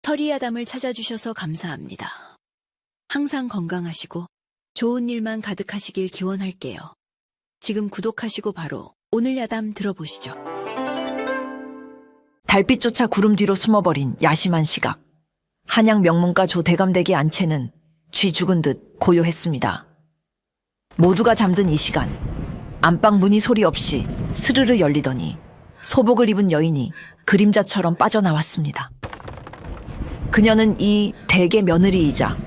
서리아담을 찾아주셔서 감사합니다. 항상 건강하시고 좋은 일만 가득하시길 기원할게요. 지금 구독하시고 바로 오늘 야담 들어보시죠. 달빛조차 구름 뒤로 숨어버린 야심한 시각. 한양 명문가 조 대감댁의 안채는 쥐 죽은 듯 고요했습니다. 모두가 잠든 이 시간, 안방 문이 소리 없이 스르르 열리더니 소복을 입은 여인이 그림자처럼 빠져나왔습니다. 그녀는 이 댁의 며느리이자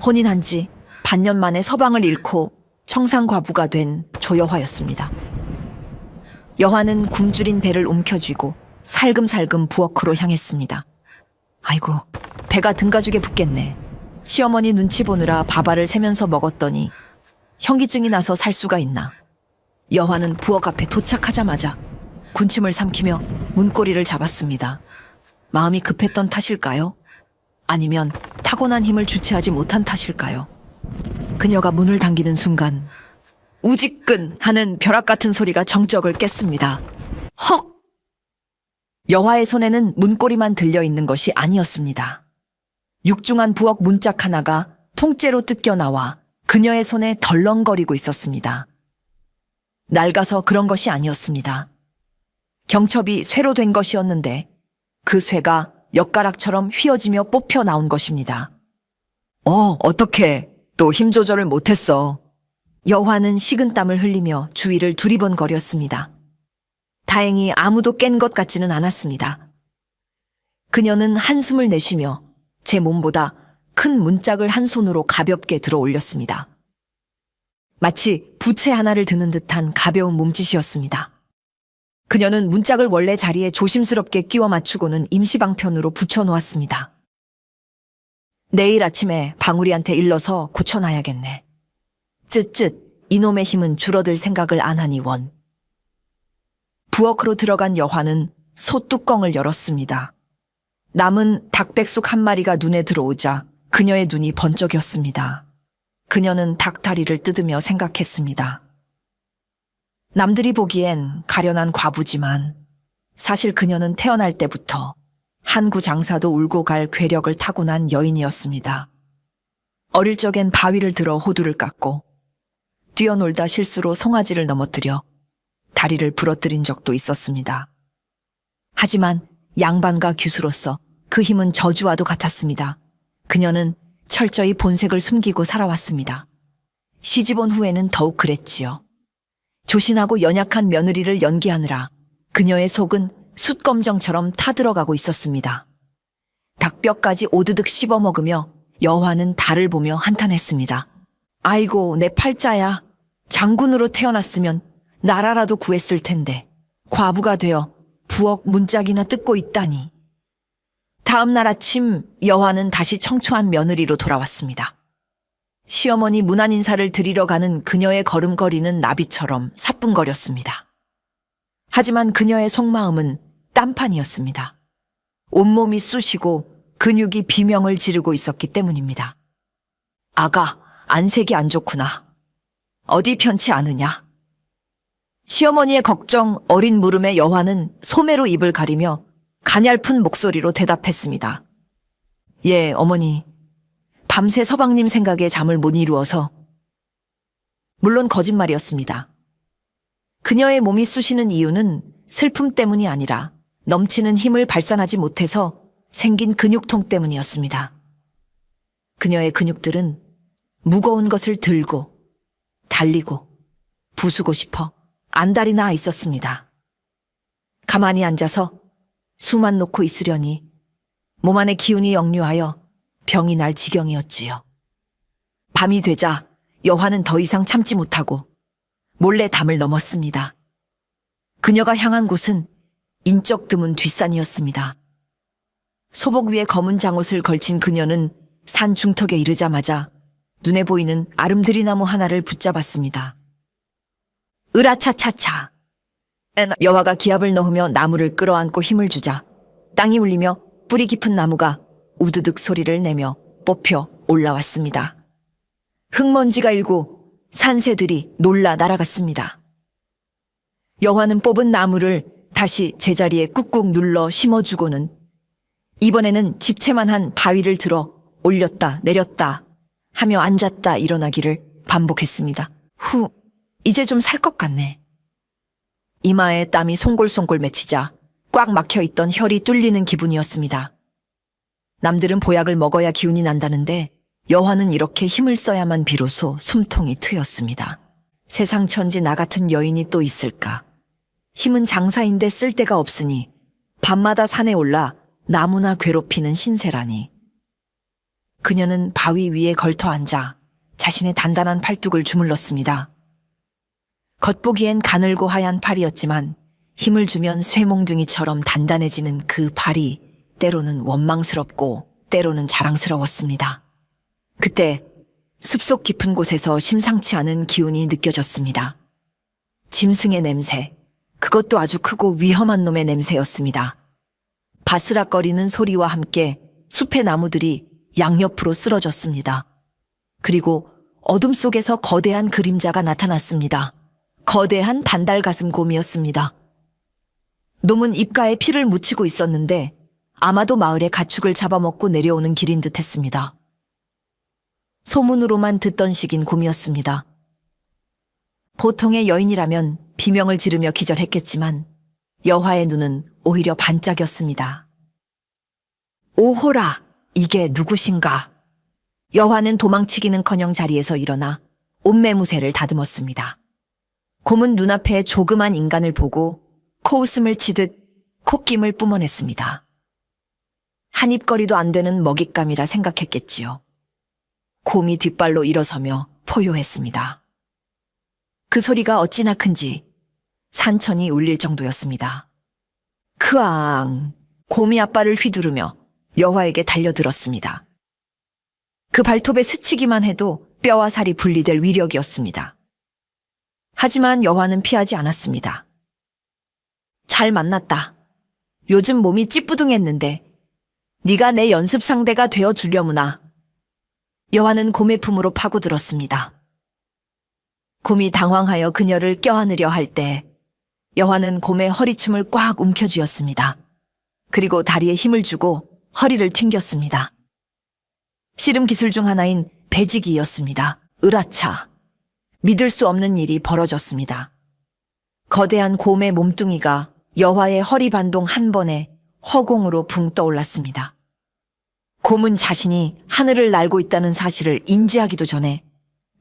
혼인한 지 반년 만에 서방을 잃고 청상과부가 된 조여화였습니다. 여화는 굶주린 배를 움켜쥐고 살금살금 부엌으로 향했습니다. 아이고, 배가 등가죽에 붙겠네. 시어머니 눈치 보느라 밥알을 세면서 먹었더니 현기증이 나서 살 수가 있나. 여화는 부엌 앞에 도착하자마자 군침을 삼키며 문고리를 잡았습니다. 마음이 급했던 탓일까요? 아니면 타고난 힘을 주체하지 못한 탓일까요? 그녀가 문을 당기는 순간 우지끈 하는 벼락 같은 소리가 정적을 깼습니다. 헉! 여화의 손에는 문고리만 들려있는 것이 아니었습니다. 육중한 부엌 문짝 하나가 통째로 뜯겨 나와 그녀의 손에 덜렁거리고 있었습니다. 낡아서 그런 것이 아니었습니다. 경첩이 쇠로 된 것이었는데 그 쇠가 엿가락처럼 휘어지며 뽑혀 나온 것입니다. 어떡해. 또 힘 조절을 못했어. 여화는 식은땀을 흘리며 주위를 두리번거렸습니다. 다행히 아무도 깬 것 같지는 않았습니다. 그녀는 한숨을 내쉬며 제 몸보다 큰 문짝을 한 손으로 가볍게 들어 올렸습니다. 마치 부채 하나를 드는 듯한 가벼운 몸짓이었습니다. 그녀는 문짝을 원래 자리에 조심스럽게 끼워 맞추고는 임시방편으로 붙여놓았습니다. 내일 아침에 방울이한테 일러서 고쳐놔야겠네. 쯧쯧, 이놈의 힘은 줄어들 생각을 안 하니 원. 부엌으로 들어간 여화는 소뚜껑을 열었습니다. 남은 닭백숙 한 마리가 눈에 들어오자 그녀의 눈이 번쩍였습니다. 그녀는 닭다리를 뜯으며 생각했습니다. 남들이 보기엔 가련한 과부지만 사실 그녀는 태어날 때부터 한구 장사도 울고 갈 괴력을 타고난 여인이었습니다. 어릴 적엔 바위를 들어 호두를 깎고 뛰어놀다 실수로 송아지를 넘어뜨려 다리를 부러뜨린 적도 있었습니다. 하지만 양반가 규수로서 그 힘은 저주와도 같았습니다. 그녀는 철저히 본색을 숨기고 살아왔습니다. 시집 온 후에는 더욱 그랬지요. 조신하고 연약한 며느리를 연기하느라 그녀의 속은 숯검정처럼 타들어가고 있었습니다. 닭뼈까지 오드득 씹어먹으며 여화는 달을 보며 한탄했습니다. 아이고, 내 팔자야. 장군으로 태어났으면 나라라도 구했을 텐데 과부가 되어 부엌 문짝이나 뜯고 있다니. 다음 날 아침 여화는 다시 청초한 며느리로 돌아왔습니다. 시어머니 문안 인사를 드리러 가는 그녀의 걸음걸이는 나비처럼 사뿐거렸습니다. 하지만 그녀의 속마음은 딴판이었습니다. 온몸이 쑤시고 근육이 비명을 지르고 있었기 때문입니다. 아가, 안색이 안 좋구나. 어디 편치 않으냐? 시어머니의 걱정 어린 물음에 여화는 소매로 입을 가리며 가냘픈 목소리로 대답했습니다. 예, 어머니. 밤새 서방님 생각에 잠을 못 이루어서. 물론 거짓말이었습니다. 그녀의 몸이 쑤시는 이유는 슬픔 때문이 아니라 넘치는 힘을 발산하지 못해서 생긴 근육통 때문이었습니다. 그녀의 근육들은 무거운 것을 들고 달리고 부수고 싶어 안달이 나 있었습니다. 가만히 앉아서 수만 놓고 있으려니 몸 안의 기운이 역류하여 병이 날 지경이었지요. 밤이 되자 여화는 더 이상 참지 못하고 몰래 담을 넘었습니다. 그녀가 향한 곳은 인적 드문 뒷산이었습니다. 소복 위에 검은 장옷을 걸친 그녀는 산 중턱에 이르자마자 눈에 보이는 아름드리 나무 하나를 붙잡았습니다. 으라차차차. 여화가 기압을 넣으며 나무를 끌어안고 힘을 주자 땅이 울리며 뿌리 깊은 나무가 우드득 소리를 내며 뽑혀 올라왔습니다. 흙먼지가 일고 산새들이 놀라 날아갔습니다. 여화는 뽑은 나무를 다시 제자리에 꾹꾹 눌러 심어주고는 이번에는 집채만한 바위를 들어 올렸다 내렸다 하며 앉았다 일어나기를 반복했습니다. 이제 좀 살 것 같네. 이마에 땀이 송골송골 맺히자 꽉 막혀있던 혈이 뚫리는 기분이었습니다. 남들은 보약을 먹어야 기운이 난다는데 여화는 이렇게 힘을 써야만 비로소 숨통이 트였습니다. 세상 천지 나 같은 여인이 또 있을까? 힘은 장사인데 쓸 데가 없으니 밤마다 산에 올라 나무나 괴롭히는 신세라니. 그녀는 바위 위에 걸터 앉아 자신의 단단한 팔뚝을 주물렀습니다. 겉보기엔 가늘고 하얀 팔이었지만 힘을 주면 쇠몽둥이처럼 단단해지는 그 팔이 때로는 원망스럽고 때로는 자랑스러웠습니다. 그때 숲속 깊은 곳에서 심상치 않은 기운이 느껴졌습니다. 짐승의 냄새, 그것도 아주 크고 위험한 놈의 냄새였습니다. 바스락거리는 소리와 함께 숲의 나무들이 양옆으로 쓰러졌습니다. 그리고 어둠 속에서 거대한 그림자가 나타났습니다. 거대한 반달가슴 곰이었습니다. 놈은 입가에 피를 묻히고 있었는데 아마도 마을의 가축을 잡아먹고 내려오는 길인 듯했습니다. 소문으로만 듣던 식인 곰이었습니다. 보통의 여인이라면 비명을 지르며 기절했겠지만 여화의 눈은 오히려 반짝였습니다. 오호라, 이게 누구신가? 여화는 도망치기는커녕 자리에서 일어나 옷매무새를 다듬었습니다. 곰은 눈앞에 조그만 인간을 보고 코웃음을 치듯 콧김을 뿜어냈습니다. 한 입거리도 안 되는 먹잇감이라 생각했겠지요. 곰이 뒷발로 일어서며 포효했습니다. 그 소리가 어찌나 큰지 산천이 울릴 정도였습니다. 크앙! 곰이 앞발을 휘두르며 여화에게 달려들었습니다. 그 발톱에 스치기만 해도 뼈와 살이 분리될 위력이었습니다. 하지만 여화는 피하지 않았습니다. 잘 만났다. 요즘 몸이 찌뿌둥했는데 네가 내 연습 상대가 되어 주려무나. 여화는 곰의 품으로 파고들었습니다. 곰이 당황하여 그녀를 껴안으려 할 때 여화는 곰의 허리춤을 꽉 움켜쥐었습니다. 그리고 다리에 힘을 주고 허리를 튕겼습니다. 씨름 기술 중 하나인 배지기였습니다. 으라차. 믿을 수 없는 일이 벌어졌습니다. 거대한 곰의 몸뚱이가 여화의 허리 반동 한 번에 허공으로 붕 떠올랐습니다. 곰은 자신이 하늘을 날고 있다는 사실을 인지하기도 전에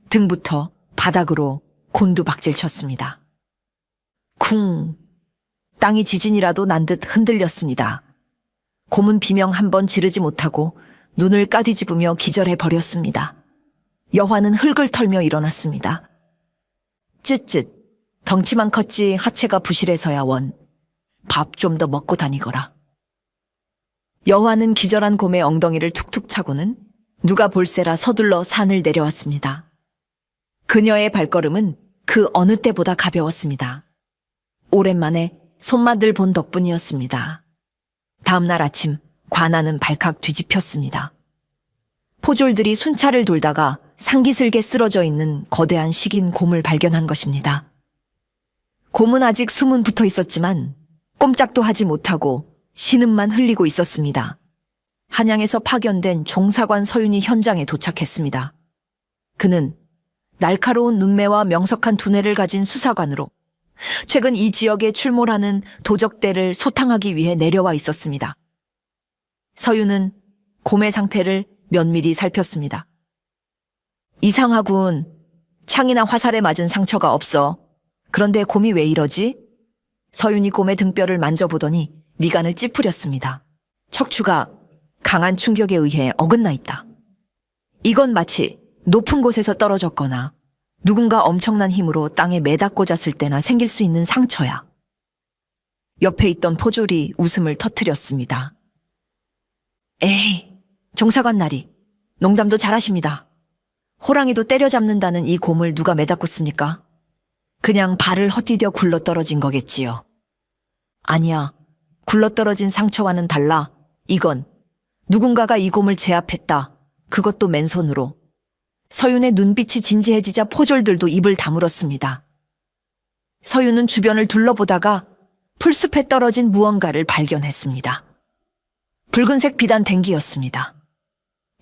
등부터 바닥으로 곤두박질 쳤습니다. 쿵! 땅이 지진이라도 난 듯 흔들렸습니다. 곰은 비명 한 번 지르지 못하고 눈을 까뒤집으며 기절해 버렸습니다. 여화는 흙을 털며 일어났습니다. 쯧쯧, 덩치만 컸지 하체가 부실해서야 원. 밥 좀 더 먹고 다니거라. 여화는 기절한 곰의 엉덩이를 툭툭 차고는 누가 볼세라 서둘러 산을 내려왔습니다. 그녀의 발걸음은 그 어느 때보다 가벼웠습니다. 오랜만에 손맛을 본 덕분이었습니다. 다음 날 아침 관아는 발칵 뒤집혔습니다. 포졸들이 순찰을 돌다가 상기슬게 쓰러져 있는 거대한 식인 곰을 발견한 것입니다. 곰은 아직 숨은 붙어 있었지만 꼼짝도 하지 못하고 신음만 흘리고 있었습니다. 한양에서 파견된 종사관 서윤이 현장에 도착했습니다. 그는 날카로운 눈매와 명석한 두뇌를 가진 수사관으로 최근 이 지역에 출몰하는 도적대를 소탕하기 위해 내려와 있었습니다. 서윤은 곰의 상태를 면밀히 살폈습니다. 이상하군. 창이나 화살에 맞은 상처가 없어. 그런데 곰이 왜 이러지? 서윤이 곰의 등뼈를 만져보더니 미간을 찌푸렸습니다. 척추가 강한 충격에 의해 어긋나 있다. 이건 마치 높은 곳에서 떨어졌거나 누군가 엄청난 힘으로 땅에 매다 꽂았을 때나 생길 수 있는 상처야. 옆에 있던 포졸이 웃음을 터뜨렸습니다. 에이, 종사관 나리, 농담도 잘하십니다. 호랑이도 때려잡는다는 이 곰을 누가 매다 꽂습니까? 그냥 발을 헛디뎌 굴러떨어진 거겠지요. 아니야, 굴러떨어진 상처와는 달라. 이건 누군가가 이 곰을 제압했다. 그것도 맨손으로. 서윤의 눈빛이 진지해지자 포졸들도 입을 다물었습니다. 서윤은 주변을 둘러보다가 풀숲에 떨어진 무언가를 발견했습니다. 붉은색 비단 댕기였습니다.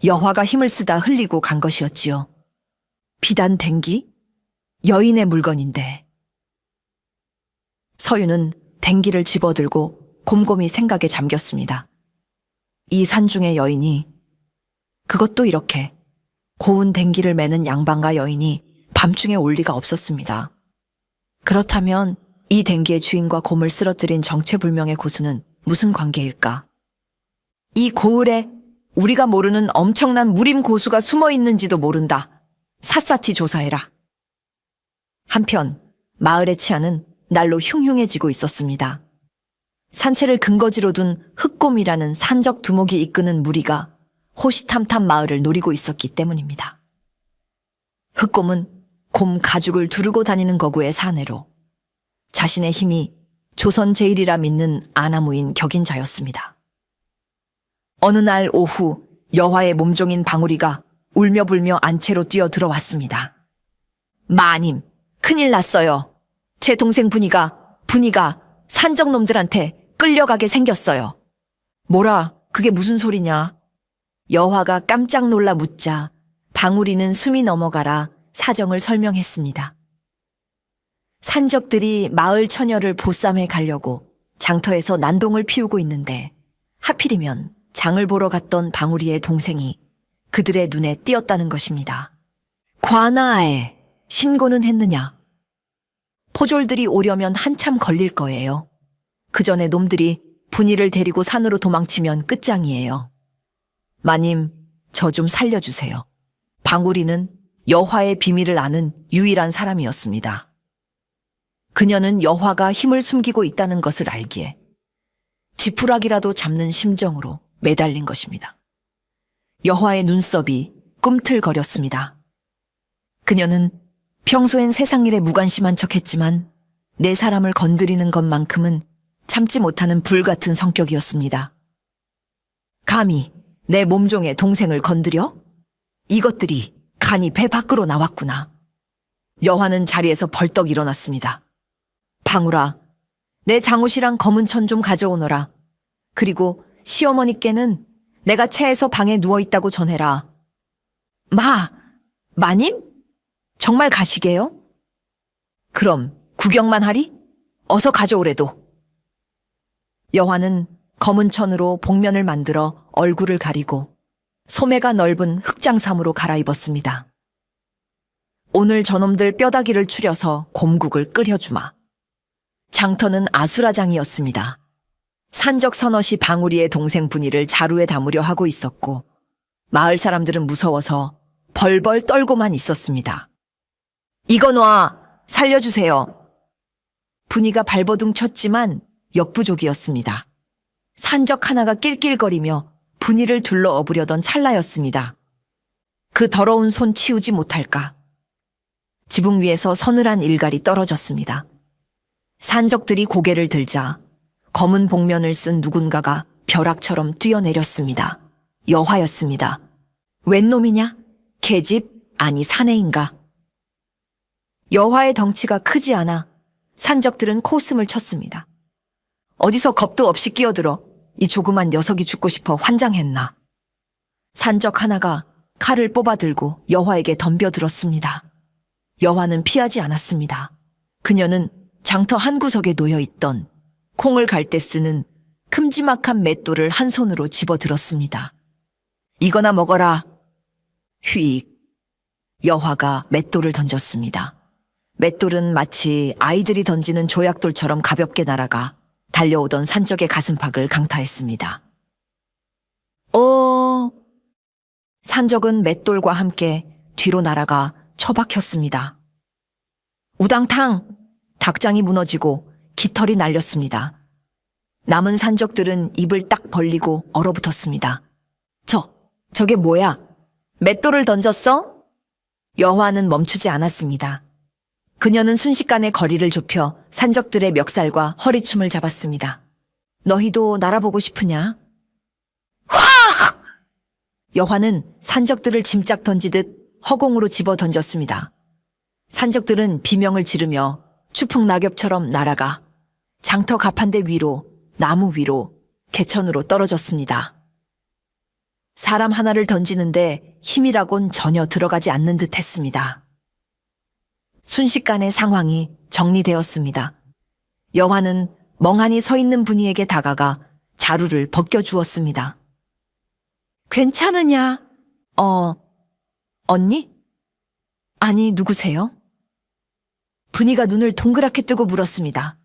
여화가 힘을 쓰다 흘리고 간 것이었지요. 비단 댕기? 여인의 물건인데. 서유는 댕기를 집어들고 곰곰이 생각에 잠겼습니다. 이 산중의 여인이, 그것도 이렇게 고운 댕기를 매는 양반과 여인이 밤중에 올 리가 없었습니다. 그렇다면 이 댕기의 주인과 곰을 쓰러뜨린 정체불명의 고수는 무슨 관계일까? 이 고을에 우리가 모르는 엄청난 무림 고수가 숨어 있는지도 모른다. 샅샅이 조사해라. 한편 마을의 치안은 날로 흉흉해지고 있었습니다. 산채를 근거지로 둔 흑곰이라는 산적 두목이 이끄는 무리가 호시탐탐 마을을 노리고 있었기 때문입니다. 흑곰은 곰 가죽을 두르고 다니는 거구의 사내로 자신의 힘이 조선 제일이라 믿는 아나무인 격인자였습니다. 어느 날 오후 여화의 몸종인 방울이가 울며 불며 안채로 뛰어 들어왔습니다. 마님, 큰일 났어요. 제 동생 분이가 산적 놈들한테 끌려가게 생겼어요. 뭐라, 그게 무슨 소리냐? 여화가 깜짝 놀라 묻자 방울이는 숨이 넘어가라 사정을 설명했습니다. 산적들이 마을 처녀를 보쌈해 가려고 장터에서 난동을 피우고 있는데 하필이면 장을 보러 갔던 방울이의 동생이 그들의 눈에 띄었다는 것입니다. 관아에 신고는 했느냐? 포졸들이 오려면 한참 걸릴 거예요. 그 전에 놈들이 분이를 데리고 산으로 도망치면 끝장이에요. 마님, 저 좀 살려주세요. 방울이는 여화의 비밀을 아는 유일한 사람이었습니다. 그녀는 여화가 힘을 숨기고 있다는 것을 알기에 지푸라기라도 잡는 심정으로 매달린 것입니다. 여화의 눈썹이 꿈틀거렸습니다. 그녀는 평소엔 세상 일에 무관심한 척했지만 내 사람을 건드리는 것만큼은 참지 못하는 불같은 성격이었습니다. 감히 내 몸종의 동생을 건드려? 이것들이 간이 배 밖으로 나왔구나. 여화는 자리에서 벌떡 일어났습니다. 방울아, 내 장옷이랑 검은 천 좀 가져오너라. 그리고 시어머니께는 내가 채에서 방에 누워있다고 전해라. 마님? 정말 가시게요? 그럼 구경만 하리? 어서 가져오래도. 여화는 검은 천으로 복면을 만들어 얼굴을 가리고 소매가 넓은 흑장삼으로 갈아입었습니다. 오늘 저놈들 뼈다귀를 추려서 곰국을 끓여주마. 장터는 아수라장이었습니다. 산적 서넛이 방울이의 동생 분이를 자루에 담으려 하고 있었고 마을 사람들은 무서워서 벌벌 떨고만 있었습니다. 이거 놔! 살려주세요. 분이가 발버둥 쳤지만 역부족이었습니다. 산적 하나가 낄낄거리며 분이를 둘러 업으려던 찰나였습니다. 그 더러운 손 치우지 못할까? 지붕 위에서 서늘한 일갈이 떨어졌습니다. 산적들이 고개를 들자 검은 복면을 쓴 누군가가 벼락처럼 뛰어내렸습니다. 여화였습니다. 웬 놈이냐? 계집 아니 사내인가? 여화의 덩치가 크지 않아 산적들은 코웃음을 쳤습니다. 어디서 겁도 없이 끼어들어 이 조그만 녀석이 죽고 싶어 환장했나. 산적 하나가 칼을 뽑아들고 여화에게 덤벼들었습니다. 여화는 피하지 않았습니다. 그녀는 장터 한 구석에 놓여있던 콩을 갈 때 쓰는 큼지막한 맷돌을 한 손으로 집어들었습니다. 이거나 먹어라. 휙. 여화가 맷돌을 던졌습니다. 맷돌은 마치 아이들이 던지는 조약돌처럼 가볍게 날아가 달려오던 산적의 가슴팍을 강타했습니다. 산적은 맷돌과 함께 뒤로 날아가 처박혔습니다. 우당탕! 닭장이 무너지고 깃털이 날렸습니다. 남은 산적들은 입을 딱 벌리고 얼어붙었습니다. 저게 뭐야? 맷돌을 던졌어? 여화는 멈추지 않았습니다. 그녀는 순식간에 거리를 좁혀 산적들의 멱살과 허리춤을 잡았습니다. 너희도 날아보고 싶으냐? 확! 여화는 산적들을 짐짝 던지듯 허공으로 집어 던졌습니다. 산적들은 비명을 지르며 추풍 낙엽처럼 날아가 장터 가판대 위로, 나무 위로, 개천으로 떨어졌습니다. 사람 하나를 던지는데 힘이라곤 전혀 들어가지 않는 듯 했습니다. 순식간에 상황이 정리되었습니다. 여화는 멍하니 서 있는 분이에게 다가가 자루를 벗겨주었습니다. 괜찮으냐? 언니? 아니, 누구세요? 분이가 눈을 동그랗게 뜨고 물었습니다.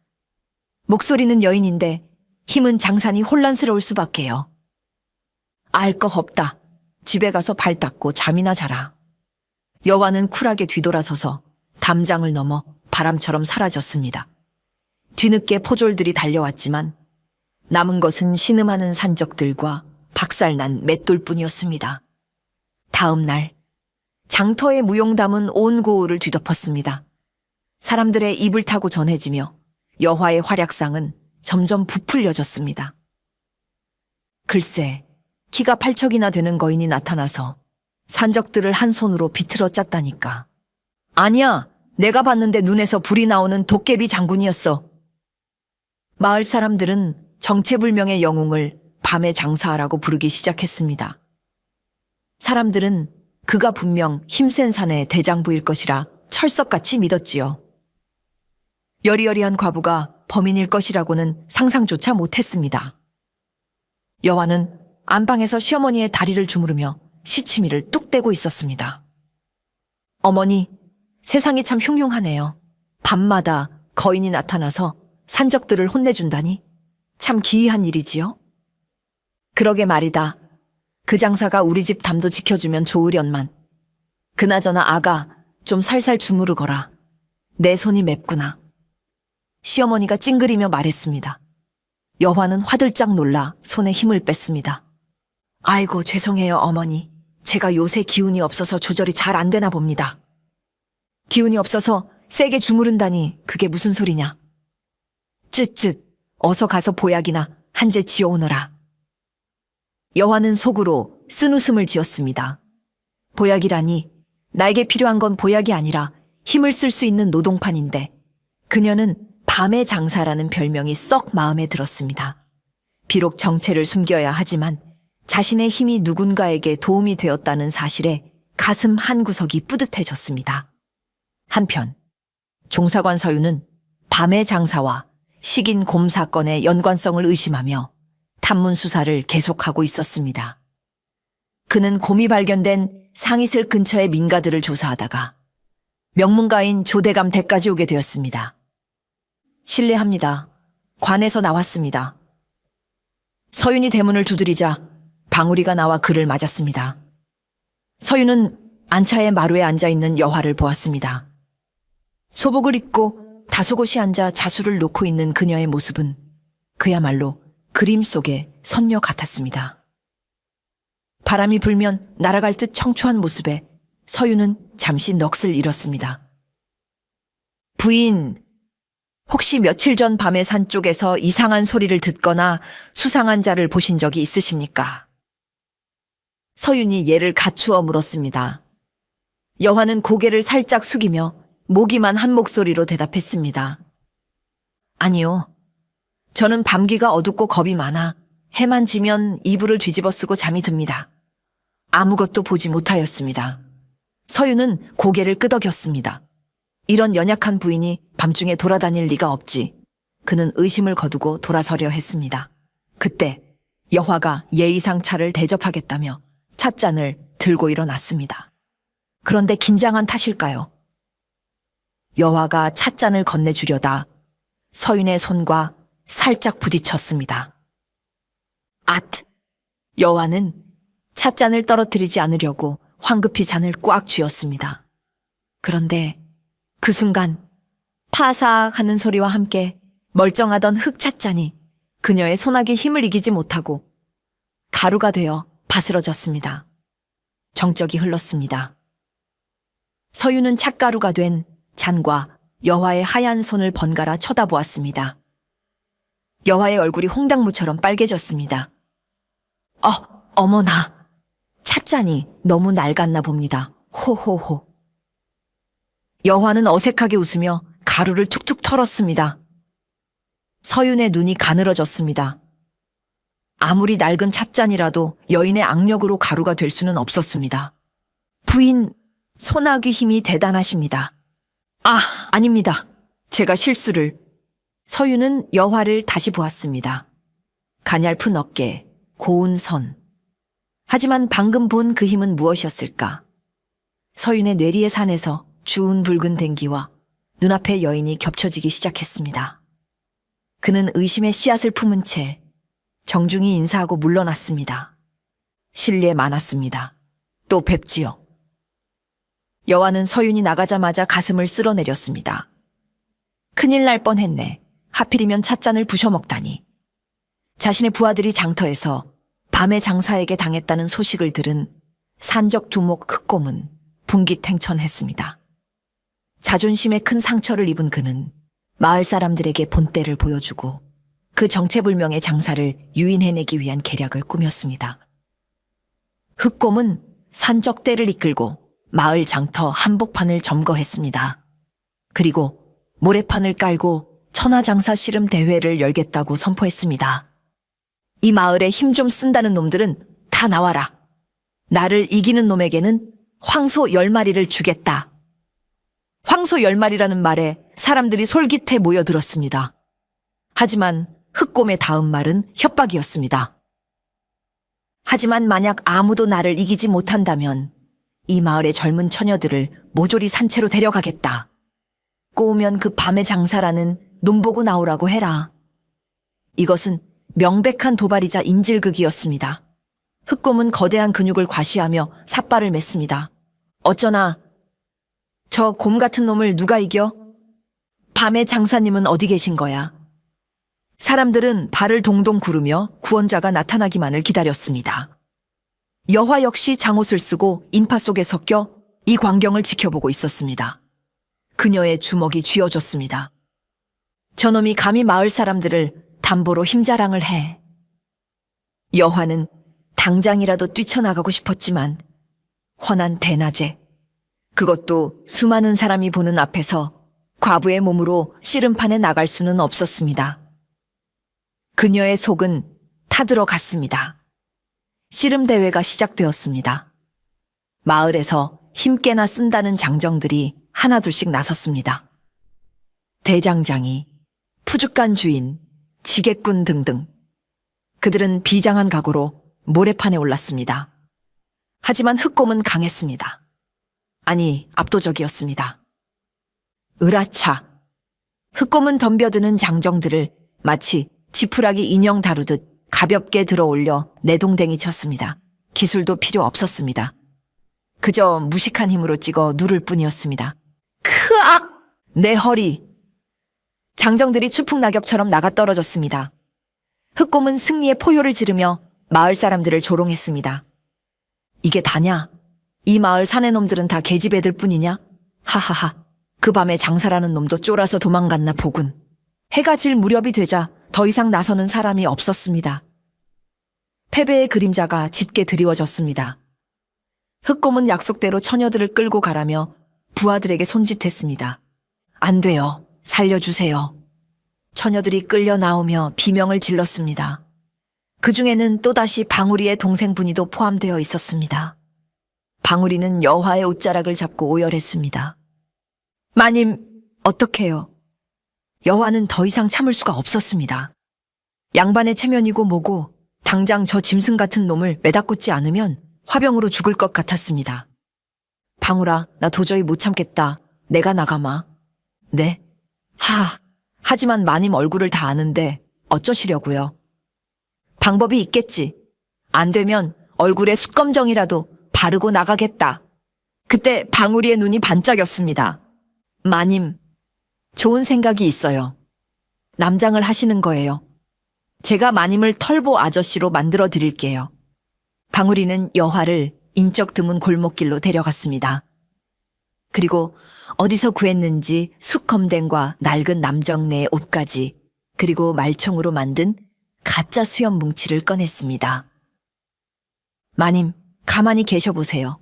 목소리는 여인인데 힘은 장산이 혼란스러울 수밖에요. 알 거 없다. 집에 가서 발 닦고 잠이나 자라. 여화는 쿨하게 뒤돌아서서 담장을 넘어 바람처럼 사라졌습니다. 뒤늦게 포졸들이 달려왔지만 남은 것은 신음하는 산적들과 박살난 맷돌뿐이었습니다. 다음 날 장터의 무용담은 온 고을을 뒤덮었습니다. 사람들의 입을 타고 전해지며 여화의 활약상은 점점 부풀려졌습니다. 글쎄, 키가 8척이나 되는 거인이 나타나서 산적들을 한 손으로 비틀어 짰다니까. 아니야, 내가 봤는데 눈에서 불이 나오는 도깨비 장군이었어. 마을 사람들은 정체불명의 영웅을 밤의 장사하라고 부르기 시작했습니다. 사람들은 그가 분명 힘센 산의 대장부일 것이라 철석같이 믿었지요. 여리여리한 과부가 범인일 것이라고는 상상조차 못했습니다. 여화는 안방에서 시어머니의 다리를 주무르며 시치미를 뚝 떼고 있었습니다. 어머니, 세상이 참 흉흉하네요. 밤마다 거인이 나타나서 산적들을 혼내준다니 참 기이한 일이지요. 그러게 말이다. 그 장사가 우리 집 담도 지켜주면 좋으련만. 그나저나 아가, 좀 살살 주무르거라. 내 손이 맵구나. 시어머니가 찡그리며 말했습니다. 여화는 화들짝 놀라 손에 힘을 뺐습니다. 아이고, 죄송해요, 어머니. 제가 요새 기운이 없어서 조절이 잘 안 되나 봅니다. 기운이 없어서 세게 주무른다니 그게 무슨 소리냐. 쯧쯧, 어서 가서 보약이나 한 제 지어오너라. 여화는 속으로 쓴웃음을 지었습니다. 보약이라니, 나에게 필요한 건 보약이 아니라 힘을 쓸 수 있는 노동판인데 그녀는 밤의 장사라는 별명이 썩 마음에 들었습니다. 비록 정체를 숨겨야 하지만 자신의 힘이 누군가에게 도움이 되었다는 사실에 가슴 한구석이 뿌듯해졌습니다. 한편 종사관 서유는 밤의 장사와 식인 곰 사건의 연관성을 의심하며 탐문 수사를 계속하고 있었습니다. 그는 곰이 발견된 상이슬 근처의 민가들을 조사하다가 명문가인 조대감 댁까지 오게 되었습니다. 실례합니다. 관에서 나왔습니다. 서윤이 대문을 두드리자 방울이가 나와 그를 맞았습니다. 서윤은 안차의 마루에 앉아있는 여화를 보았습니다. 소복을 입고 다소곳이 앉아 자수를 놓고 있는 그녀의 모습은 그야말로 그림 속의 선녀 같았습니다. 바람이 불면 날아갈 듯 청초한 모습에 서윤은 잠시 넋을 잃었습니다. 부인, 혹시 며칠 전 밤에 산 쪽에서 이상한 소리를 듣거나 수상한 자를 보신 적이 있으십니까? 서윤이 얘를 갖추어 물었습니다. 여화는 고개를 살짝 숙이며 모기만 한 목소리로 대답했습니다. 아니요. 저는 밤귀가 어둡고 겁이 많아 해만 지면 이불을 뒤집어 쓰고 잠이 듭니다. 아무것도 보지 못하였습니다. 서윤은 고개를 끄덕였습니다. 이런 연약한 부인이 밤중에 돌아다닐 리가 없지. 그는 의심을 거두고 돌아서려 했습니다. 그때 여화가 예의상 차를 대접하겠다며 찻잔을 들고 일어났습니다. 그런데 긴장한 탓일까요? 여화가 찻잔을 건네주려다 서윤의 손과 살짝 부딪혔습니다. 앗! 여화는 찻잔을 떨어뜨리지 않으려고 황급히 잔을 꽉 쥐었습니다. 그런데 그 순간 파삭 하는 소리와 함께 멀쩡하던 흙찻잔이 그녀의 손아귀 힘을 이기지 못하고 가루가 되어 바스러졌습니다. 정적이 흘렀습니다. 서윤은 찻가루가 된 잔과 여화의 하얀 손을 번갈아 쳐다보았습니다. 여화의 얼굴이 홍당무처럼 빨개졌습니다. 어머나, 찻잔이 너무 낡았나 봅니다. 호호호. 여화는 어색하게 웃으며 가루를 툭툭 털었습니다. 서윤의 눈이 가늘어졌습니다. 아무리 낡은 찻잔이라도 여인의 악력으로 가루가 될 수는 없었습니다. 부인, 소나귀 힘이 대단하십니다. 아, 아닙니다. 제가 실수를. 서윤은 여화를 다시 보았습니다. 가냘픈 어깨, 고운 선. 하지만 방금 본 그 힘은 무엇이었을까? 서윤의 뇌리의 산에서 주운 붉은 댕기와 눈앞의 여인이 겹쳐지기 시작했습니다. 그는 의심의 씨앗을 품은 채 정중히 인사하고 물러났습니다. 실례 많았습니다. 또 뵙지요. 여화는 서윤이 나가자마자 가슴을 쓸어내렸습니다. 큰일 날 뻔했네. 하필이면 찻잔을 부셔먹다니. 자신의 부하들이 장터에서 밤의 장사에게 당했다는 소식을 들은 산적 두목 흑곰은 분기탱천했습니다. 자존심에 큰 상처를 입은 그는 마을 사람들에게 본때를 보여주고 그 정체불명의 장사를 유인해내기 위한 계략을 꾸몄습니다. 흑곰은 산적대를 이끌고 마을 장터 한복판을 점거했습니다. 그리고 모래판을 깔고 천하장사 씨름 대회를 열겠다고 선포했습니다. 이 마을에 힘 좀 쓴다는 놈들은 다 나와라. 나를 이기는 놈에게는 황소 10마리를 주겠다. 황소 10마리라는 말에 사람들이 솔깃해 모여들었습니다. 하지만 흑곰의 다음 말은 협박이었습니다. 하지만 만약 아무도 나를 이기지 못한다면 이 마을의 젊은 처녀들을 모조리 산채로 데려가겠다. 꼬우면 그 밤의 장사라는 놈 보고 나오라고 해라. 이것은 명백한 도발이자 인질극이었습니다. 흑곰은 거대한 근육을 과시하며 삿발을 맸습니다. 어쩌나 저 곰 같은 놈을 누가 이겨? 밤의 장사님은 어디 계신 거야? 사람들은 발을 동동 구르며 구원자가 나타나기만을 기다렸습니다. 여화 역시 장옷을 쓰고 인파 속에 섞여 이 광경을 지켜보고 있었습니다. 그녀의 주먹이 쥐어졌습니다. 저놈이 감히 마을 사람들을 담보로 힘자랑을 해. 여화는 당장이라도 뛰쳐나가고 싶었지만 훤한 대낮에, 그것도 수많은 사람이 보는 앞에서 과부의 몸으로 씨름판에 나갈 수는 없었습니다. 그녀의 속은 타들어갔습니다. 씨름 대회가 시작되었습니다. 마을에서 힘께나 쓴다는 장정들이 하나둘씩 나섰습니다. 대장장이, 푸죽간 주인, 지게꾼 등등. 그들은 비장한 각오로 모래판에 올랐습니다. 하지만 흑곰은 강했습니다. 아니, 압도적이었습니다. 으라차. 흑곰은 덤벼드는 장정들을 마치 지푸라기 인형 다루듯 가볍게 들어올려 내동댕이 쳤습니다. 기술도 필요 없었습니다. 그저 무식한 힘으로 찍어 누를 뿐이었습니다. 크악! 내 허리! 장정들이 추풍낙엽처럼 나가 떨어졌습니다. 흑곰은 승리의 포효를 지르며 마을 사람들을 조롱했습니다. 이게 다냐? 이 마을 사내놈들은 다 계집애들 뿐이냐? 하하하. 그 밤에 장사라는 놈도 쫄아서 도망갔나 보군. 해가 질 무렵이 되자 더 이상 나서는 사람이 없었습니다. 패배의 그림자가 짙게 드리워졌습니다. 흑곰은 약속대로 처녀들을 끌고 가라며 부하들에게 손짓했습니다. 안 돼요. 살려주세요. 처녀들이 끌려 나오며 비명을 질렀습니다. 그 중에는 또다시 방울이의 동생 분이도 포함되어 있었습니다. 방울이는 여화의 옷자락을 잡고 오열했습니다. 마님, 어떡해요? 여화는 더 이상 참을 수가 없었습니다. 양반의 체면이고 뭐고 당장 저 짐승 같은 놈을 매다꽂지 않으면 화병으로 죽을 것 같았습니다. 방울아, 나 도저히 못 참겠다. 내가 나가마. 네? 하지만 마님 얼굴을 다 아는데 어쩌시려고요? 방법이 있겠지. 안 되면 얼굴에 숯검정이라도 바르고 나가겠다. 그때 방울이의 눈이 반짝였습니다. 마님, 좋은 생각이 있어요. 남장을 하시는 거예요. 제가 마님을 털보 아저씨로 만들어 드릴게요. 방울이는 여화를 인적 드문 골목길로 데려갔습니다. 그리고 어디서 구했는지 숯검댕과 낡은 남정네의 옷까지, 그리고 말총으로 만든 가짜 수염 뭉치를 꺼냈습니다. 마님, 가만히 계셔보세요.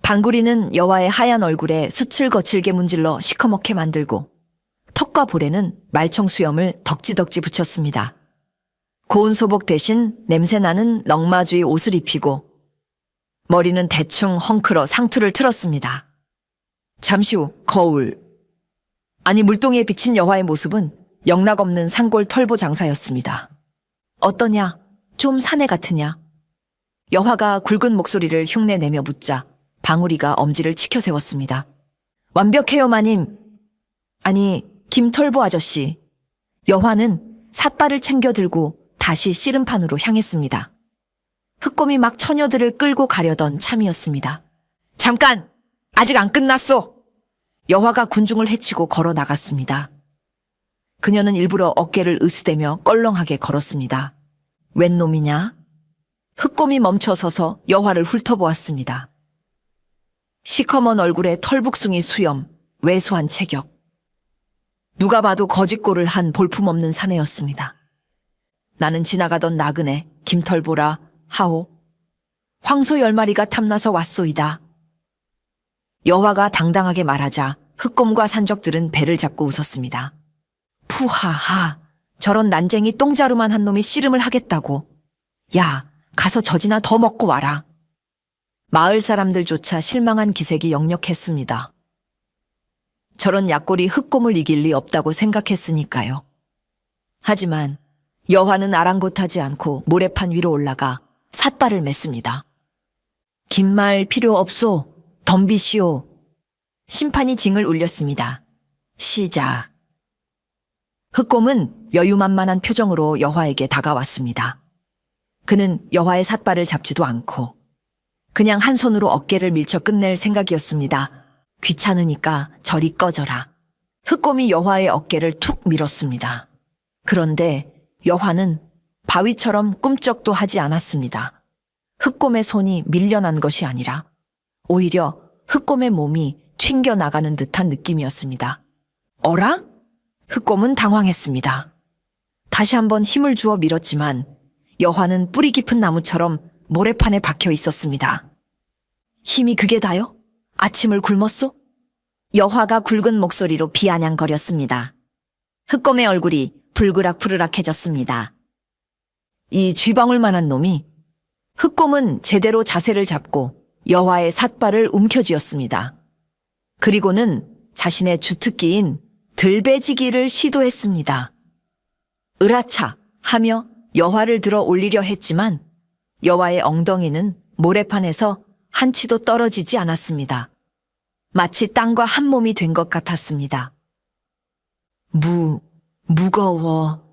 방구리는 여화의 하얀 얼굴에 숯을 거칠게 문질러 시커멓게 만들고 턱과 볼에는 말총 수염을 덕지덕지 붙였습니다. 고운 소복 대신 냄새나는 넝마주의 옷을 입히고 머리는 대충 헝클어 상투를 틀었습니다. 잠시 후 거울. 아니 물동이에 비친 여화의 모습은 영락없는 산골 털보 장사였습니다. 어떠냐? 좀 사내 같으냐? 여화가 굵은 목소리를 흉내내며 묻자 방울이가 엄지를 치켜 세웠습니다. 완벽해요, 마님. 아니, 김털보 아저씨. 여화는 삿발을 챙겨 들고 다시 씨름판으로 향했습니다. 흑곰이 막 처녀들을 끌고 가려던 참이었습니다. 잠깐! 아직 안 끝났소! 여화가 군중을 해치고 걸어 나갔습니다. 그녀는 일부러 어깨를 으스대며 껄렁하게 걸었습니다. 웬 놈이냐? 흑곰이 멈춰서서 여화를 훑어보았습니다. 시커먼 얼굴에 털북숭이 수염, 왜소한 체격. 누가 봐도 거짓골을 한 볼품없는 사내였습니다. 나는 지나가던 나그네 김털보라 하오. 황소 10마리가 탐나서 왔소이다. 여화가 당당하게 말하자 흑곰과 산적들은 배를 잡고 웃었습니다. 푸하하, 저런 난쟁이 똥자루만 한 놈이 씨름을 하겠다고. 야, 가서 젖이나 더 먹고 와라. 마을 사람들조차 실망한 기색이 역력했습니다. 저런 약골이 흑곰을 이길 리 없다고 생각했으니까요. 하지만 여화는 아랑곳하지 않고 모래판 위로 올라가 삿발을 맸습니다. 긴 말 필요 없소. 덤비시오. 심판이 징을 울렸습니다. 시작. 흑곰은 여유만만한 표정으로 여화에게 다가왔습니다. 그는 여화의 삿발을 잡지도 않고 그냥 한 손으로 어깨를 밀쳐 끝낼 생각이었습니다. 귀찮으니까 저리 꺼져라. 흑곰이 여화의 어깨를 툭 밀었습니다. 그런데 여화는 바위처럼 꿈쩍도 하지 않았습니다. 흑곰의 손이 밀려난 것이 아니라 오히려 흑곰의 몸이 튕겨나가는 듯한 느낌이었습니다. 어라? 흑곰은 당황했습니다. 다시 한번 힘을 주어 밀었지만 여화는 뿌리 깊은 나무처럼 모래판에 박혀 있었습니다. 힘이 그게 다요? 아침을 굶었소? 여화가 굵은 목소리로 비아냥거렸습니다. 흑곰의 얼굴이 불그락푸르락해졌습니다. 이 쥐방울만한 놈이. 흑곰은 제대로 자세를 잡고 여화의 삿발을 움켜쥐었습니다. 그리고는 자신의 주특기인 들배지기를 시도했습니다. 으라차 하며 여화를 들어 올리려 했지만 여화의 엉덩이는 모래판에서 한 치도 떨어지지 않았습니다. 마치 땅과 한 몸이 된 것 같았습니다. 무거워.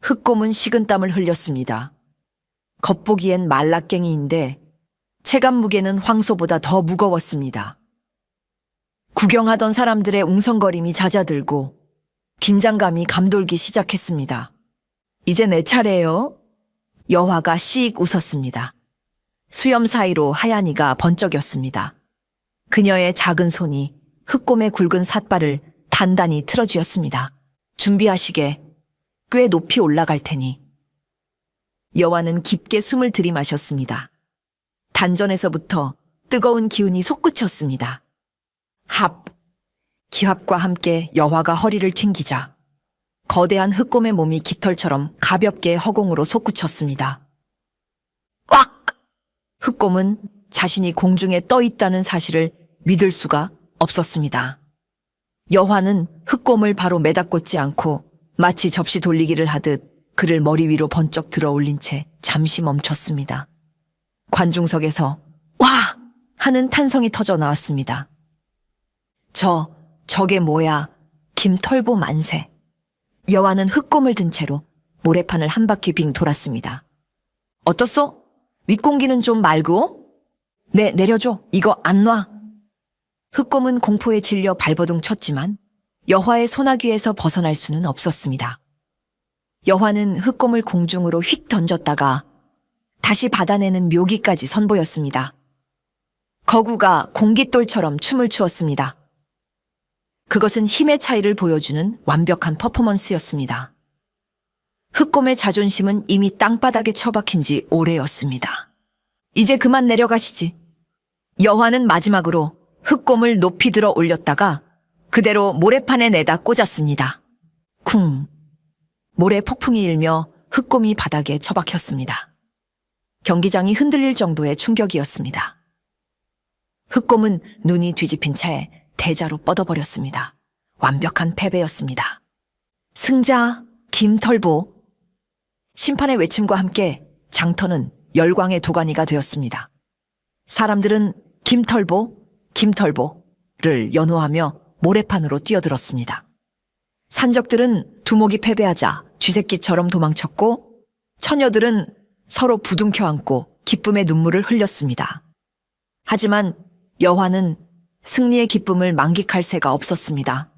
흑곰은 식은땀을 흘렸습니다. 겉보기엔 말라깽이인데 체감 무게는 황소보다 더 무거웠습니다. 구경하던 사람들의 웅성거림이 잦아들고 긴장감이 감돌기 시작했습니다. 이제 내 차례요. 여화가 씩 웃었습니다. 수염 사이로 하얀이가 번쩍였습니다. 그녀의 작은 손이 흑곰의 굵은 삿발을 단단히 틀어쥐었습니다. 준비하시게. 꽤 높이 올라갈 테니. 여화는 깊게 숨을 들이마셨습니다. 단전에서부터 뜨거운 기운이 솟구쳤습니다. 합! 기합과 함께 여화가 허리를 튕기자 거대한 흑곰의 몸이 깃털처럼 가볍게 허공으로 솟구쳤습니다. 꽉! 흑곰은 자신이 공중에 떠 있다는 사실을 믿을 수가 없었습니다. 여화는 흑곰을 바로 매다꽂지 않고 마치 접시 돌리기를 하듯 그를 머리 위로 번쩍 들어 올린 채 잠시 멈췄습니다. 관중석에서 와! 하는 탄성이 터져 나왔습니다. 저게 뭐야? 김털보 만세. 여화는 흑곰을 든 채로 모래판을 한 바퀴 빙 돌았습니다. 어떻소? 윗공기는 좀 맑으오? 네, 내려줘. 이거 안 놔. 흑곰은 공포에 질려 발버둥 쳤지만 여화의 소나귀에서 벗어날 수는 없었습니다. 여화는 흑곰을 공중으로 휙 던졌다가 다시 받아내는 묘기까지 선보였습니다. 거구가 공깃돌처럼 춤을 추었습니다. 그것은 힘의 차이를 보여주는 완벽한 퍼포먼스였습니다. 흑곰의 자존심은 이미 땅바닥에 처박힌 지 오래였습니다. 이제 그만 내려가시지. 여화는 마지막으로 흑곰을 높이 들어 올렸다가 그대로 모래판에 내다 꽂았습니다. 쿵! 모래 폭풍이 일며 흑곰이 바닥에 처박혔습니다. 경기장이 흔들릴 정도의 충격이었습니다. 흑곰은 눈이 뒤집힌 채 대자로 뻗어버렸습니다. 완벽한 패배였습니다. 승자 김털보. 심판의 외침과 함께 장터는 열광의 도가니가 되었습니다. 사람들은 김털보를 연호하며 모래판으로 뛰어들었습니다. 산적들은 두목이 패배하자 쥐새끼처럼 도망쳤고 처녀들은 서로 부둥켜 안고 기쁨의 눈물을 흘렸습니다. 하지만 여화는 승리의 기쁨을 만끽할 새가 없었습니다.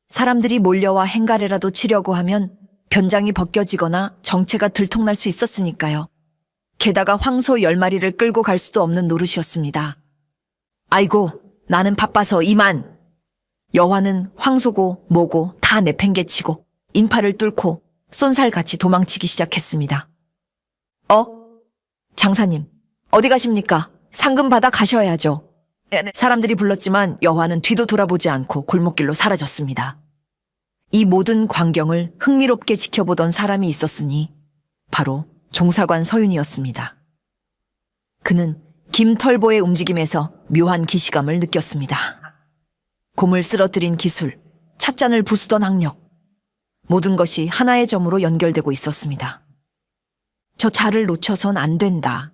사람들이 몰려와 행가래라도 치려고 하면 변장이 벗겨지거나 정체가 들통날 수 있었으니까요. 게다가 황소 10마리를 끌고 갈 수도 없는 노릇이었습니다. 아이고, 나는 바빠서 이만! 여화는 황소고 뭐고 다 내팽개치고 인파를 뚫고 쏜살같이 도망치기 시작했습니다. 장사님, 어디 가십니까? 상금 받아 가셔야죠. 사람들이 불렀지만 여화는 뒤도 돌아보지 않고 골목길로 사라졌습니다. 이 모든 광경을 흥미롭게 지켜보던 사람이 있었으니 바로 종사관 서윤이었습니다. 그는 김털보의 움직임에서 묘한 기시감을 느꼈습니다. 곰을 쓰러뜨린 기술, 찻잔을 부수던 악력, 모든 것이 하나의 점으로 연결되고 있었습니다. 저 자를 놓쳐선 안 된다.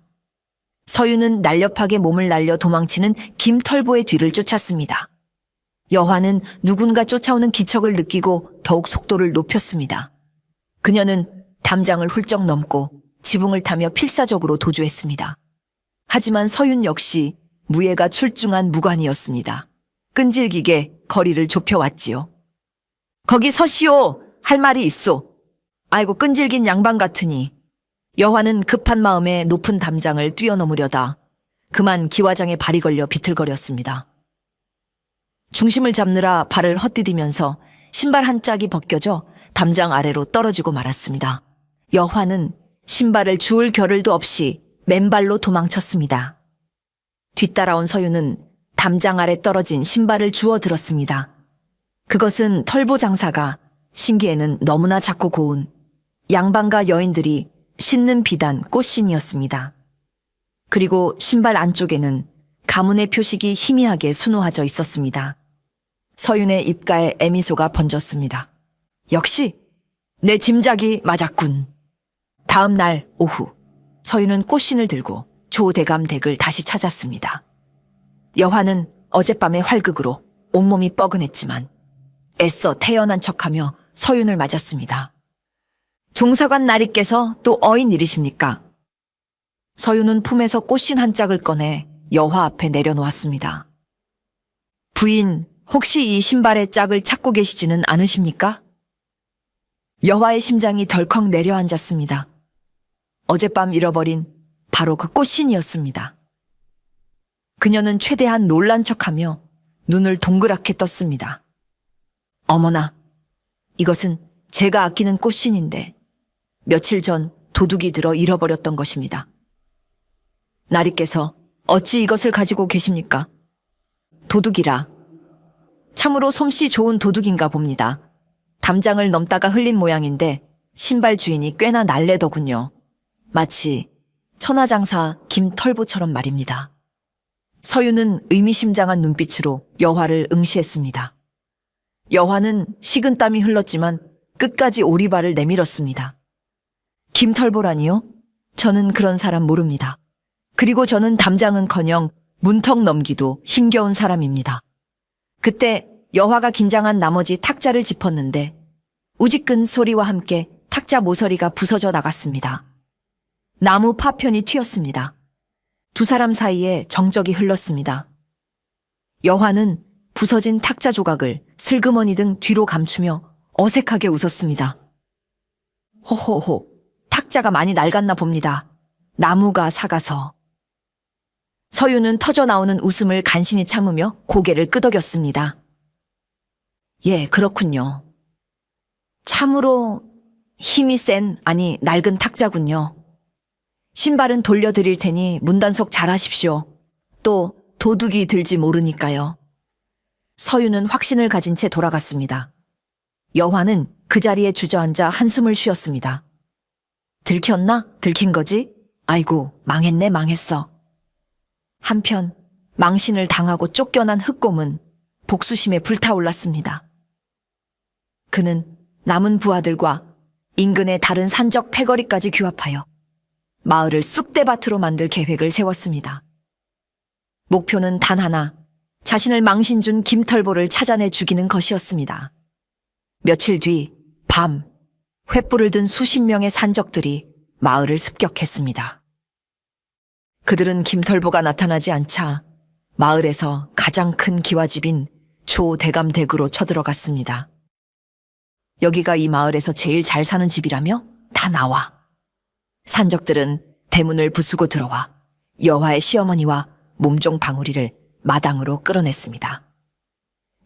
서윤은 날렵하게 몸을 날려 도망치는 김털보의 뒤를 쫓았습니다. 여화는 누군가 쫓아오는 기척을 느끼고 더욱 속도를 높였습니다. 그녀는 담장을 훌쩍 넘고 지붕을 타며 필사적으로 도주했습니다. 하지만 서윤 역시 무예가 출중한 무관이었습니다. 끈질기게 거리를 좁혀왔지요. 거기 서시오! 할 말이 있소. 아이고 끈질긴 양반 같으니. 여화는 급한 마음에 높은 담장을 뛰어넘으려다 그만 기와장에 발이 걸려 비틀거렸습니다. 중심을 잡느라 발을 헛디디면서 신발 한 짝이 벗겨져 담장 아래로 떨어지고 말았습니다. 여화는 신발을 주울 겨를도 없이 맨발로 도망쳤습니다. 뒤따라온 서윤은 담장 아래 떨어진 신발을 주워 들었습니다. 그것은 털보 장사가 신기에는 너무나 작고 고운 양반과 여인들이 신는 비단 꽃신이었습니다. 그리고 신발 안쪽에는 가문의 표식이 희미하게 수놓아져 있었습니다. 서윤의 입가에 애미소가 번졌습니다. 역시 내 짐작이 맞았군. 다음 날 오후 서윤은 꽃신을 들고 조대감 댁을 다시 찾았습니다. 여화는 어젯밤의 활극으로 온몸이 뻐근했지만 애써 태연한 척하며 서윤을 맞았습니다. 종사관 나리께서 또 어인 일이십니까? 서윤은 품에서 꽃신 한 짝을 꺼내 여화 앞에 내려놓았습니다. 부인, 혹시 이 신발의 짝을 찾고 계시지는 않으십니까? 여화의 심장이 덜컥 내려앉았습니다. 어젯밤 잃어버린 바로 그 꽃신이었습니다. 그녀는 최대한 놀란 척하며 눈을 동그랗게 떴습니다. 어머나, 이것은 제가 아끼는 꽃신인데 며칠 전 도둑이 들어 잃어버렸던 것입니다. 나리께서 어찌 이것을 가지고 계십니까? 도둑이라. 참으로 솜씨 좋은 도둑인가 봅니다. 담장을 넘다가 흘린 모양인데 신발 주인이 꽤나 날래더군요. 마치 천하장사 김털보처럼 말입니다. 서윤은 의미심장한 눈빛으로 여화를 응시했습니다. 여화는 식은땀이 흘렀지만 끝까지 오리발을 내밀었습니다. 김털보라니요? 저는 그런 사람 모릅니다. 그리고 저는 담장은커녕 문턱 넘기도 힘겨운 사람입니다. 그때 여화가 긴장한 나머지 탁자를 짚었는데 우지끈 소리와 함께 탁자 모서리가 부서져 나갔습니다. 나무 파편이 튀었습니다. 두 사람 사이에 정적이 흘렀습니다. 여화는 부서진 탁자 조각을 슬그머니 등 뒤로 감추며 어색하게 웃었습니다. 호호호, 탁자가 많이 낡았나 봅니다. 나무가 사가서. 서윤은 터져나오는 웃음을 간신히 참으며 고개를 끄덕였습니다. 예, 그렇군요. 참으로 힘이 센, 아니 낡은 탁자군요. 신발은 돌려드릴 테니 문단속 잘하십시오. 또 도둑이 들지 모르니까요. 서윤은 확신을 가진 채 돌아갔습니다. 여화는 그 자리에 주저앉아 한숨을 쉬었습니다. 들켰나? 들킨 거지? 아이고, 망했네, 망했어. 한편 망신을 당하고 쫓겨난 흑곰은 복수심에 불타올랐습니다. 그는 남은 부하들과 인근의 다른 산적 패거리까지 규합하여 마을을 쑥대밭으로 만들 계획을 세웠습니다. 목표는 단 하나, 자신을 망신 준 김털보를 찾아내 죽이는 것이었습니다. 며칠 뒤 밤, 횃불을 든 수십 명의 산적들이 마을을 습격했습니다. 그들은 김털보가 나타나지 않자 마을에서 가장 큰 기와집인 조대감댁으로 쳐들어갔습니다. 여기가 이 마을에서 제일 잘 사는 집이라며? 다 나와. 산적들은 대문을 부수고 들어와 여화의 시어머니와 몸종 방울이를 마당으로 끌어냈습니다.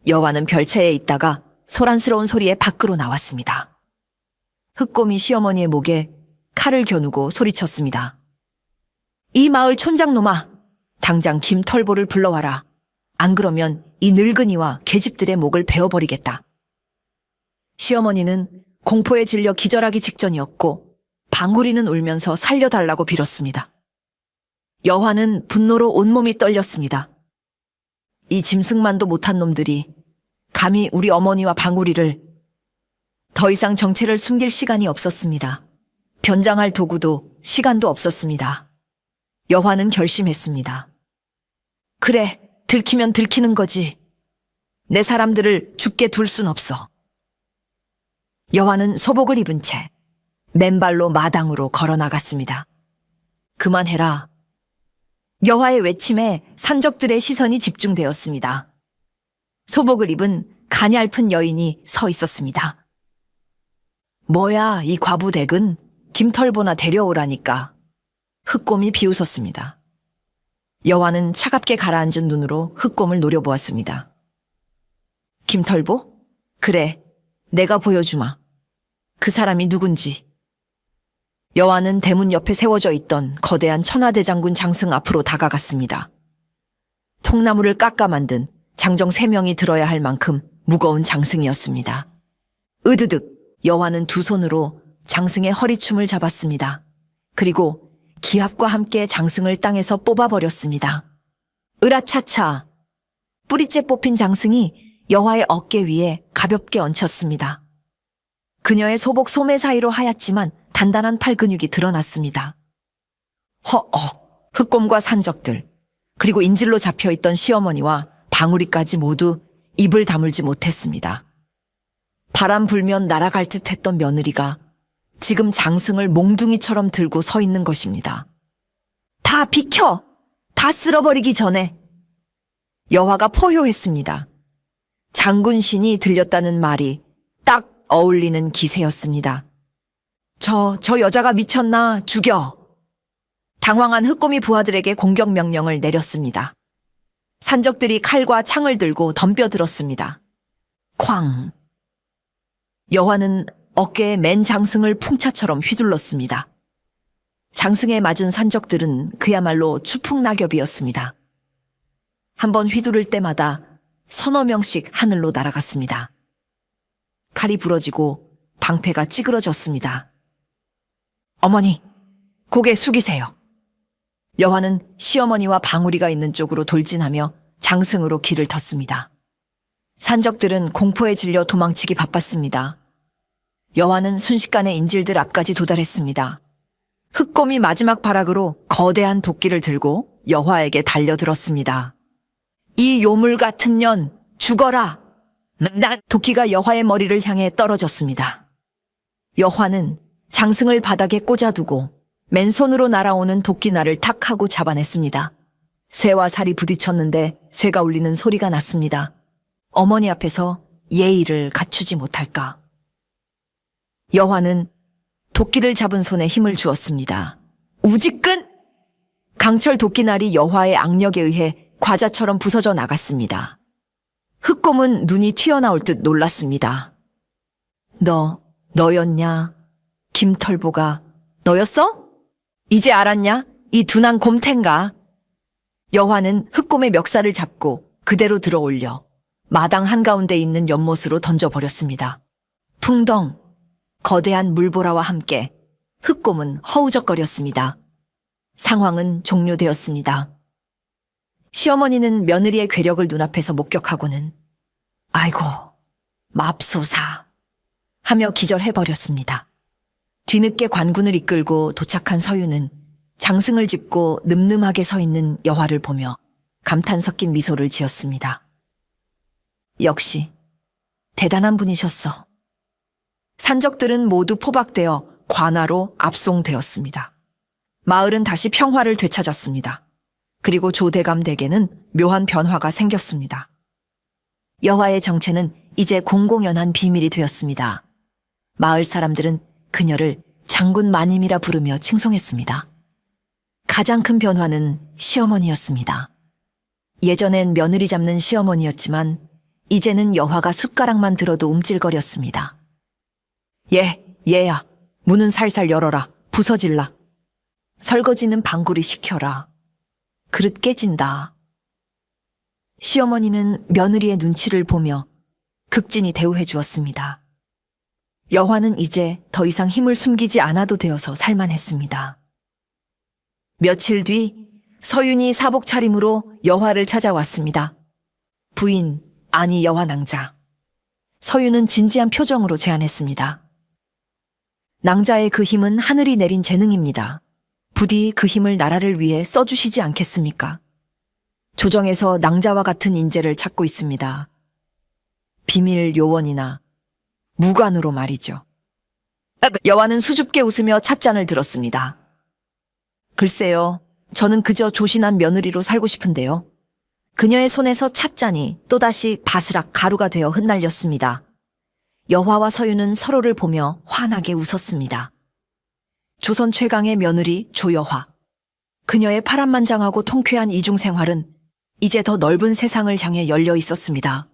여화는 별채에 있다가 소란스러운 소리에 밖으로 나왔습니다. 흑곰이 시어머니의 목에 칼을 겨누고 소리쳤습니다. 이 마을 촌장놈아, 당장 김털보를 불러와라. 안 그러면 이 늙은이와 계집들의 목을 베어버리겠다. 시어머니는 공포에 질려 기절하기 직전이었고 방울이는 울면서 살려달라고 빌었습니다. 여화는 분노로 온몸이 떨렸습니다. 이 짐승만도 못한 놈들이 감히 우리 어머니와 방울이를. 더 이상 정체를 숨길 시간이 없었습니다. 변장할 도구도 시간도 없었습니다. 여화는 결심했습니다. 그래, 들키면 들키는 거지. 내 사람들을 죽게 둘 순 없어. 여화는 소복을 입은 채 맨발로 마당으로 걸어 나갔습니다. 그만해라. 여화의 외침에 산적들의 시선이 집중되었습니다. 소복을 입은 가냘픈 여인이 서 있었습니다. 뭐야, 이 과부댁은? 김털보나 데려오라니까. 흑곰이 비웃었습니다. 여화는 차갑게 가라앉은 눈으로 흑곰을 노려보았습니다. 김털보? 그래, 내가 보여주마. 그 사람이 누군지. 여화는 대문 옆에 세워져 있던 거대한 천하대장군 장승 앞으로 다가갔습니다. 통나무를 깎아 만든 장정 3명이 들어야 할 만큼 무거운 장승이었습니다. 으드득 여화는 두 손으로 장승의 허리춤을 잡았습니다. 그리고 기합과 함께 장승을 땅에서 뽑아버렸습니다. 으라차차! 뿌리째 뽑힌 장승이 여화의 어깨 위에 가볍게 얹혔습니다. 그녀의 소복 소매 사이로 하얗지만 단단한 팔 근육이 드러났습니다. 허억! 흑곰과 산적들, 그리고 인질로 잡혀있던 시어머니와 방울이까지 모두 입을 다물지 못했습니다. 바람 불면 날아갈 듯 했던 며느리가 지금 장승을 몽둥이처럼 들고 서 있는 것입니다. 다 비켜! 다 쓸어버리기 전에! 여화가 포효했습니다. 장군신이 들렸다는 말이 딱 어울리는 기세였습니다. 저 여자가 미쳤나? 죽여! 당황한 흑곰이 부하들에게 공격 명령을 내렸습니다. 산적들이 칼과 창을 들고 덤벼들었습니다. 쾅! 여화는 어깨에 맨 장승을 풍차처럼 휘둘렀습니다. 장승에 맞은 산적들은 그야말로 추풍낙엽이었습니다. 한번 휘두를 때마다 서너 명씩 하늘로 날아갔습니다. 칼이 부러지고 방패가 찌그러졌습니다. 어머니, 고개 숙이세요. 여화는 시어머니와 방울이가 있는 쪽으로 돌진하며 장승으로 길을 텄습니다. 산적들은 공포에 질려 도망치기 바빴습니다. 여화는 순식간에 인질들 앞까지 도달했습니다. 흑곰이 마지막 발악으로 거대한 도끼를 들고 여화에게 달려들었습니다. 이 요물 같은 년, 죽어라! 난 도끼가 여화의 머리를 향해 떨어졌습니다. 여화는 장승을 바닥에 꽂아두고 맨손으로 날아오는 도끼날을 탁 하고 잡아냈습니다. 쇠와 살이 부딪혔는데 쇠가 울리는 소리가 났습니다. 어머니 앞에서 예의를 갖추지 못할까. 여화는 도끼를 잡은 손에 힘을 주었습니다. 우지끈! 강철 도끼날이 여화의 악력에 의해 과자처럼 부서져 나갔습니다. 흑곰은 눈이 튀어나올 듯 놀랐습니다. 너였냐? 김털보가 너였어? 이제 알았냐? 이 둔한 곰탱가. 여화는 흑곰의 멱살을 잡고 그대로 들어올려 마당 한가운데 있는 연못으로 던져버렸습니다. 풍덩! 거대한 물보라와 함께 흑곰은 허우적거렸습니다. 상황은 종료되었습니다. 시어머니는 며느리의 괴력을 눈앞에서 목격하고는 아이고, 맙소사 하며 기절해버렸습니다. 뒤늦게 관군을 이끌고 도착한 서유는 장승을 짚고 늠름하게 서 있는 여화를 보며 감탄 섞인 미소를 지었습니다. 역시 대단한 분이셨어. 산적들은 모두 포박되어 관하로 압송되었습니다. 마을은 다시 평화를 되찾았습니다. 그리고 조대감 댁에는 묘한 변화가 생겼습니다. 여화의 정체는 이제 공공연한 비밀이 되었습니다. 마을 사람들은 그녀를 장군 마님이라 부르며 칭송했습니다. 가장 큰 변화는 시어머니였습니다. 예전엔 며느리 잡는 시어머니였지만 이제는 여화가 숟가락만 들어도 움찔거렸습니다. 얘야, 문은 살살 열어라. 부서질라. 설거지는 방구리 시켜라. 그릇 깨진다. 시어머니는 며느리의 눈치를 보며 극진히 대우해 주었습니다. 여화는 이제 더 이상 힘을 숨기지 않아도 되어서 살만했습니다. 며칠 뒤 서윤이 사복 차림으로 여화를 찾아왔습니다. 부인, 아니 여화 낭자. 서윤은 진지한 표정으로 제안했습니다. 낭자의 그 힘은 하늘이 내린 재능입니다. 부디 그 힘을 나라를 위해 써주시지 않겠습니까? 조정에서 낭자와 같은 인재를 찾고 있습니다. 비밀 요원이나 무관으로 말이죠. 여화는 수줍게 웃으며 찻잔을 들었습니다. 글쎄요, 저는 그저 조신한 며느리로 살고 싶은데요. 그녀의 손에서 찻잔이 또다시 바스락 가루가 되어 흩날렸습니다. 여화와 서유는 서로를 보며 환하게 웃었습니다. 조선 최강의 며느리 조여화. 그녀의 파란만장하고 통쾌한 이중생활은 이제 더 넓은 세상을 향해 열려 있었습니다.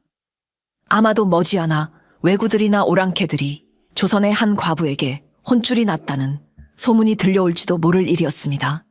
아마도 머지않아 왜구들이나 오랑캐들이 조선의 한 과부에게 혼쭐이 났다는 소문이 들려올지도 모를 일이었습니다.